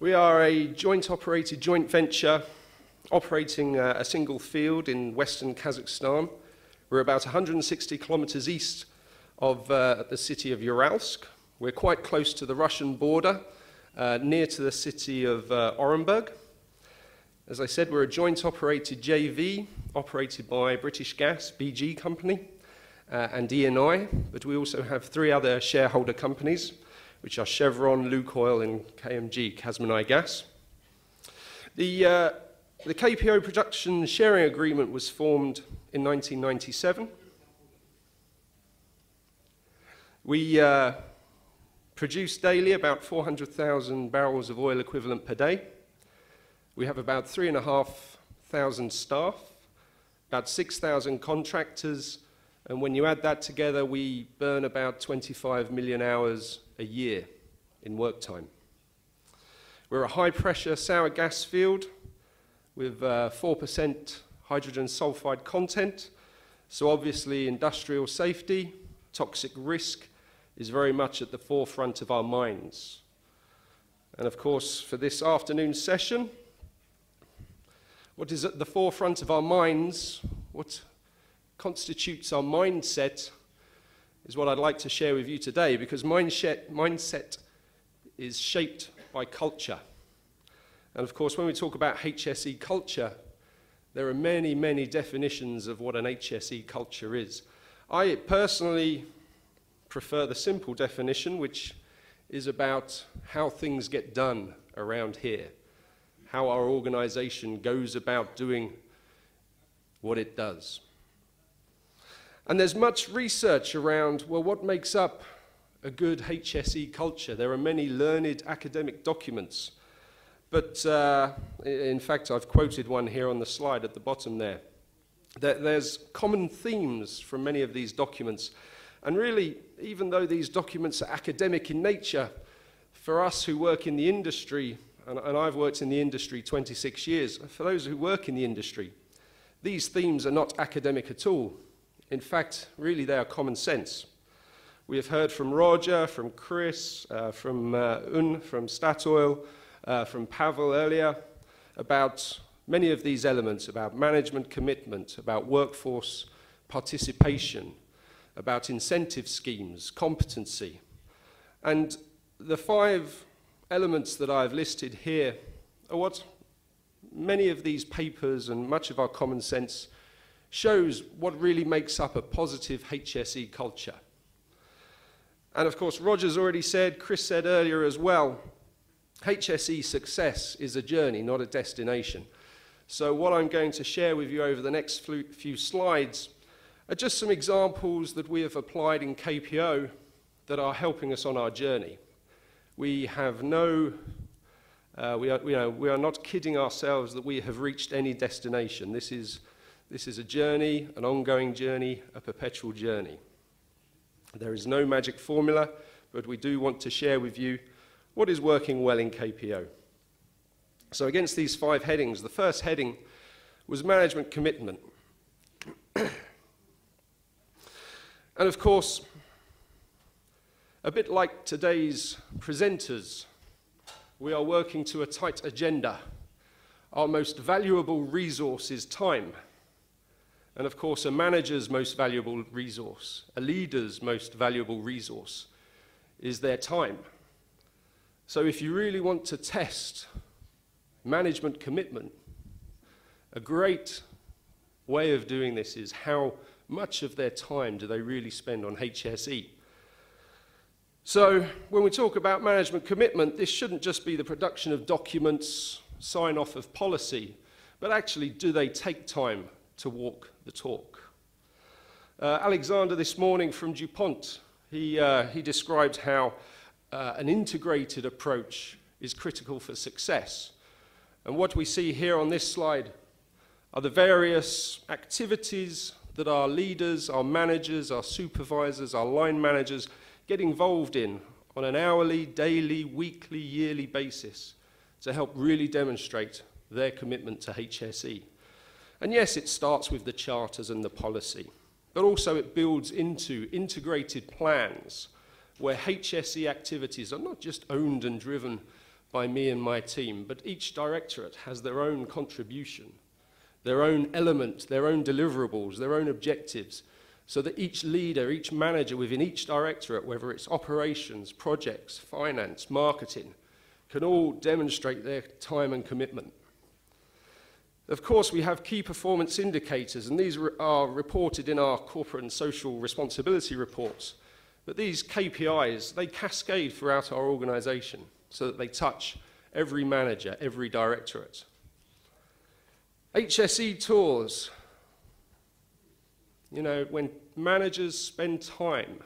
We are a joint-operated joint venture operating a single field in western Kazakhstan. We're about 160 kilometers east of the city of Uralsk. We're quite close to the Russian border, near to the city of Orenburg. As I said, we're a joint-operated JV operated by British Gas, BG Company, and ENI, but we also have three other shareholder companies, which are Chevron, Lukoil, and KMG, Kazmunai Gas. The KPO production sharing agreement was formed in 1997. We produce daily about 400,000 barrels of oil equivalent per day. We have about 3,500 staff, about 6,000 contractors, and when you add that together, we burn about 25 million hours a year in work time. We're a high-pressure sour gas field with 4% hydrogen sulfide content, so obviously industrial safety, toxic risk is very much at the forefront of our minds. And of course, for this afternoon's session, what is at the forefront of our minds, what constitutes our mindset, is what I'd like to share with you today, because mindset is shaped by culture. And of course, when we talk about HSE culture, there are many, many definitions of what an HSE culture is. I personally prefer the simple definition, which is about how things get done around here, how our organization goes about doing what it does. And there's much research around, well, what makes up a good HSE culture? There are many learned academic documents, but in fact, I've quoted one here on the slide at the bottom there. There's common themes from many of these documents, and really, even though these documents are academic in nature, for us who work in the industry, and I've worked in the industry 26 years, for those who work in the industry, these themes are not academic at all. In fact, really, they are common sense. We have heard from Roger, from Chris, from from Statoil, from Pavel earlier, about many of these elements, about management commitment, about workforce participation, about incentive schemes, competency. And the 5 elements that I've listed here are what many of these papers and much of our common sense shows what really makes up a positive HSE culture. And of course, Roger's already said, Chris said earlier as well, HSE success is a journey, not a destination. So what I'm going to share with you over the next few slides are just some examples that we have applied in KPO that are helping us on our journey. We have we are not kidding ourselves that we have reached any destination. This is a journey, an ongoing journey, a perpetual journey. There is no magic formula, but we do want to share with you what is working well in KPO. So against these 5 headings, the first heading was management commitment. And of course, a bit like today's presenters, we are working to a tight agenda. Our most valuable resource is time. And of course, a manager's most valuable resource, a leader's most valuable resource is their time. So if you really want to test management commitment, a great way of doing this is how much of their time do they really spend on HSE. So when we talk about management commitment, this shouldn't just be the production of documents, sign off of policy, but actually do they take time to walk the talk. Alexander this morning from DuPont, he described how an integrated approach is critical for success. And what we see here on this slide are the various activities that our leaders, our managers, our supervisors, our line managers get involved in on an hourly, daily, weekly, yearly basis to help really demonstrate their commitment to HSE. And yes, it starts with the charters and the policy, but also it builds into integrated plans where HSE activities are not just owned and driven by me and my team, but each directorate has their own contribution, their own element, their own deliverables, their own objectives, so that each leader, each manager within each directorate, whether it's operations, projects, finance, marketing, can all demonstrate their time and commitment. Of course, we have key performance indicators, and these are reported in our corporate and social responsibility reports. But these KPIs, they cascade throughout our organization so that they touch every manager, every directorate. HSE tours. You know, when managers spend time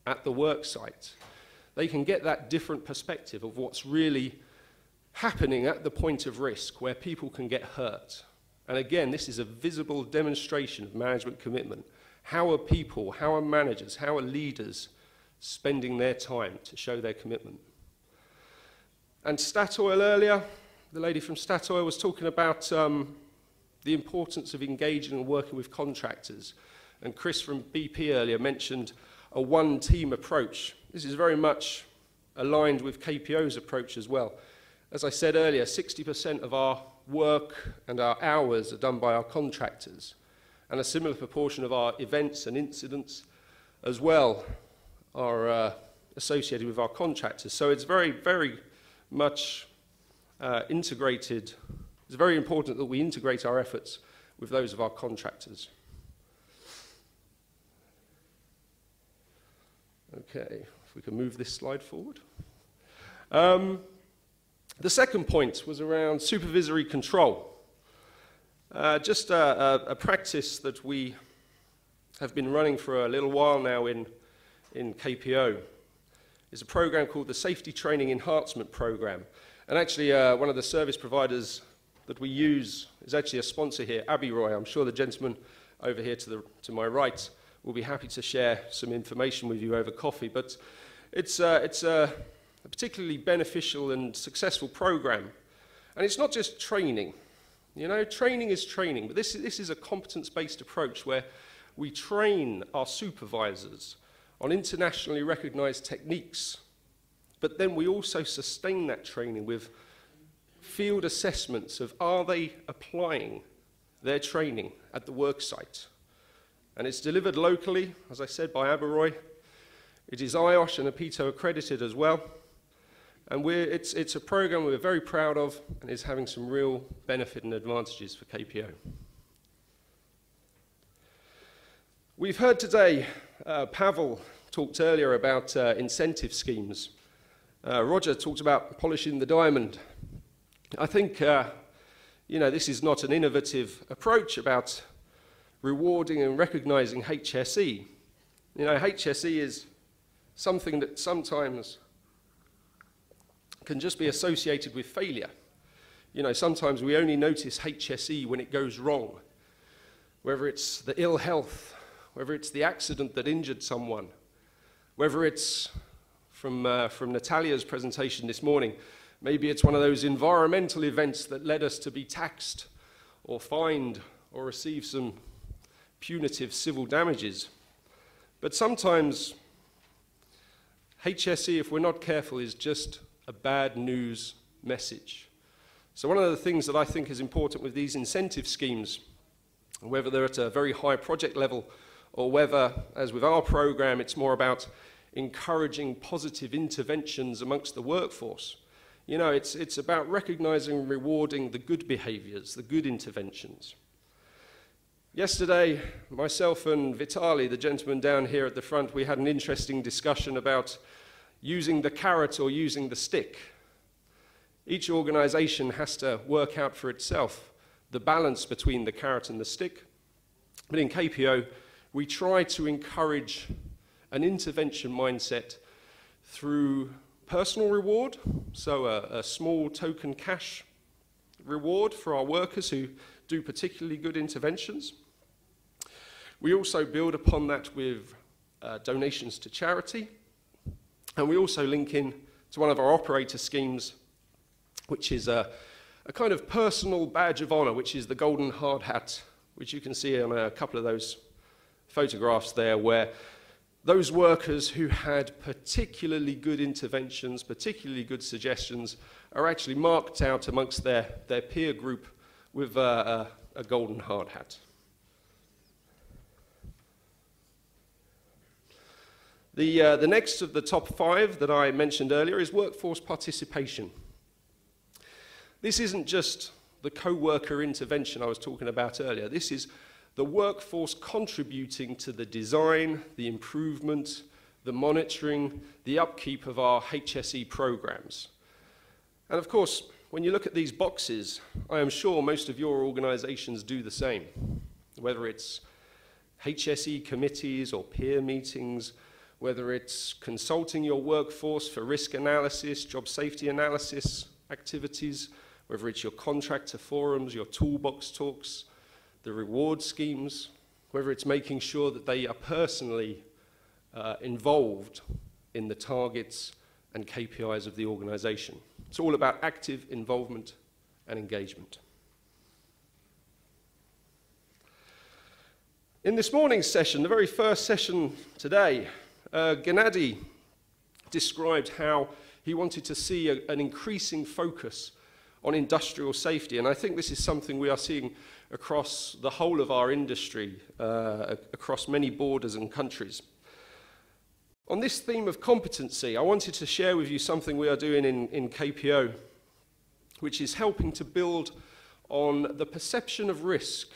at the work site, they can get that different perspective of what's really happening at the point of risk, where people can get hurt. And again, this is a visible demonstration of management commitment. How are people, how are managers, how are leaders spending their time to show their commitment? And Statoil earlier, the lady from Statoil was talking about the importance of engaging and working with contractors. And Chris from BP earlier mentioned a one-team approach. This is very much aligned with KPO's approach as well. As I said earlier, 60% of our work and our hours are done by our contractors, and a similar proportion of our events and incidents as well are associated with our contractors. So it's very, very much integrated. It's very important that we integrate our efforts with those of our contractors. Okay, if we can move this slide forward. The second point was around supervisory control. Just a practice that we have been running for a little while now in KPO is a program called the Safety Training Enhancement Program. And actually, one of the service providers that we use is actually a sponsor here, Roy. I'm sure the gentleman over here to my right will be happy to share some information with you over coffee. But it's a particularly beneficial and successful program. And it's not just training. You know, training is training, but this is a competence-based approach where we train our supervisors on internationally recognized techniques, but then we also sustain that training with field assessments of are they applying their training at the work site. And it's delivered locally, as I said, by Roy. It is IOSH and APITO accredited as well. And it's a program we're very proud of and is having some real benefit and advantages for KPO. We've heard today, Pavel talked earlier about incentive schemes. Roger talked about polishing the diamond. I think, you know, this is not an innovative approach about rewarding and recognizing HSE. You know, HSE is something that sometimes can just be associated with failure. You know, sometimes we only notice HSE when it goes wrong, whether it's the ill health, whether it's the accident that injured someone, whether it's from Natalia's presentation this morning, maybe it's one of those environmental events that led us to be taxed or fined or receive some punitive civil damages. But sometimes HSE, if we're not careful, is just a bad news message. So one of the things that I think is important with these incentive schemes, whether they're at a very high project level or whether, as with our program, it's more about encouraging positive interventions amongst the workforce. You know, it's about recognizing and rewarding the good behaviors, the good interventions. Yesterday, myself and Vitali, the gentleman down here at the front, we had an interesting discussion about using the carrot or using the stick. Each organization has to work out for itself the balance between the carrot and the stick. But in KPO, we try to encourage an intervention mindset through personal reward, so a small token cash reward for our workers who do particularly good interventions. We also build upon that with donations to charity, and we also link in to one of our operator schemes, which is a kind of personal badge of honor, which is the golden hard hat, which you can see on a couple of those photographs there, where those workers who had particularly good interventions, particularly good suggestions, are actually marked out amongst their peer group with a golden hard hat. The next of the top 5 that I mentioned earlier is workforce participation. This isn't just the co-worker intervention I was talking about earlier. This is the workforce contributing to the design, the improvement, the monitoring, the upkeep of our HSE programs. And of course, when you look at these boxes, I am sure most of your organizations do the same, whether it's HSE committees or peer meetings, whether it's consulting your workforce for risk analysis, job safety analysis activities, whether it's your contractor forums, your toolbox talks, the reward schemes, whether it's making sure that they are personally involved in the targets and KPIs of the organization. It's all about active involvement and engagement. In this morning's session, the very first session today, Gennady described how he wanted to see an increasing focus on industrial safety, and I think this is something we are seeing across the whole of our industry, across many borders and countries. On this theme of competency, I wanted to share with you something we are doing in KPO, which is helping to build on the perception of risk,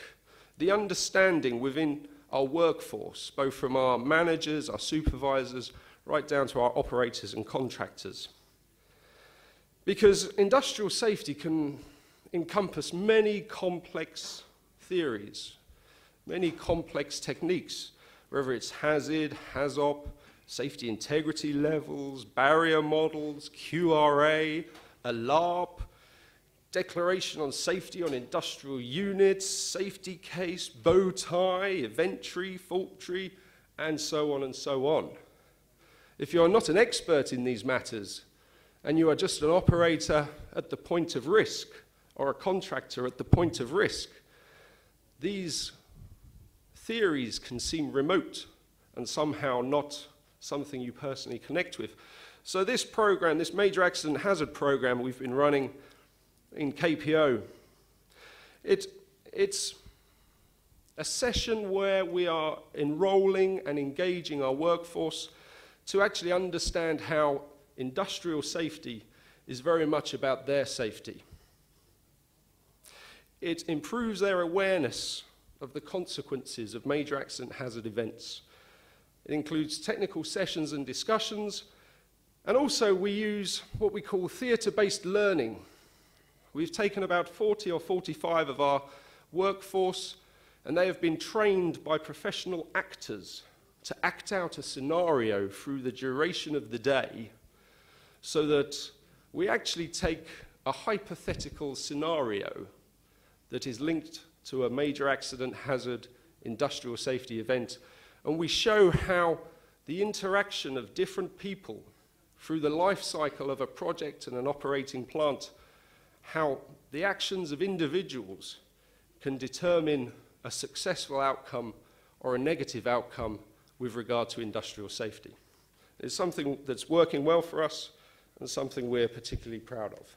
the understanding within our workforce, both from our managers, our supervisors, right down to our operators and contractors. Because industrial safety can encompass many complex theories, many complex techniques, whether it's hazard, HAZOP, safety integrity levels, barrier models, QRA, ALARP, declaration on safety on industrial units, safety case, bow tie, event tree, fault tree, and so on and so on. If you are not an expert in these matters, and you are just an operator at the point of risk, or a contractor at the point of risk, these theories can seem remote and somehow not something you personally connect with. So this program, this major accident hazard program we've been running in KPO, it's a session where we are enrolling and engaging our workforce to actually understand how industrial safety is very much about their safety. It improves their awareness of the consequences of major accident hazard events. It includes technical sessions and discussions, and also we use what we call theatre-based learning. We've taken about 40 or 45 of our workforce, and they have been trained by professional actors to act out a scenario through the duration of the day, so that we actually take a hypothetical scenario that is linked to a major accident hazard industrial safety event, and we show how the interaction of different people through the life cycle of a project and an operating plant, how the actions of individuals can determine a successful outcome or a negative outcome with regard to industrial safety. It's something that's working well for us and something we're particularly proud of.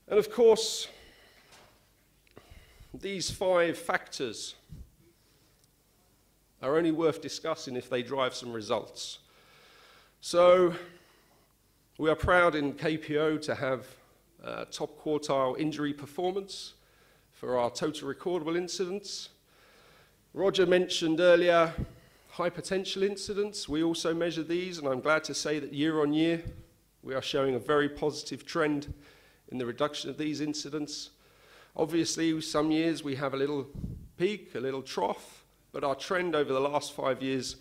And of course, these 5 factors are only worth discussing if they drive some results. So we are proud in KPO to have top quartile injury performance for our total recordable incidents. Roger mentioned earlier high potential incidents. We also measure these, and I'm glad to say that year on year we are showing a very positive trend in the reduction of these incidents. Obviously, some years we have a little peak, a little trough, but our trend over the last 5 years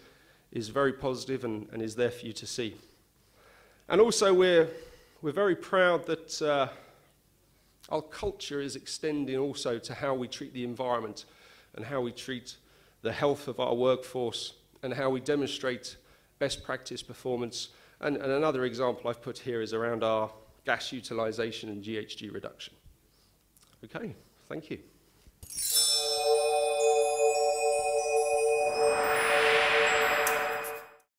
is very positive and is there for you to see. And also we're very proud that our culture is extending also to how we treat the environment and how we treat the health of our workforce and how we demonstrate best practice performance. And another example I've put here is around our gas utilization and GHG reduction. Okay, thank you.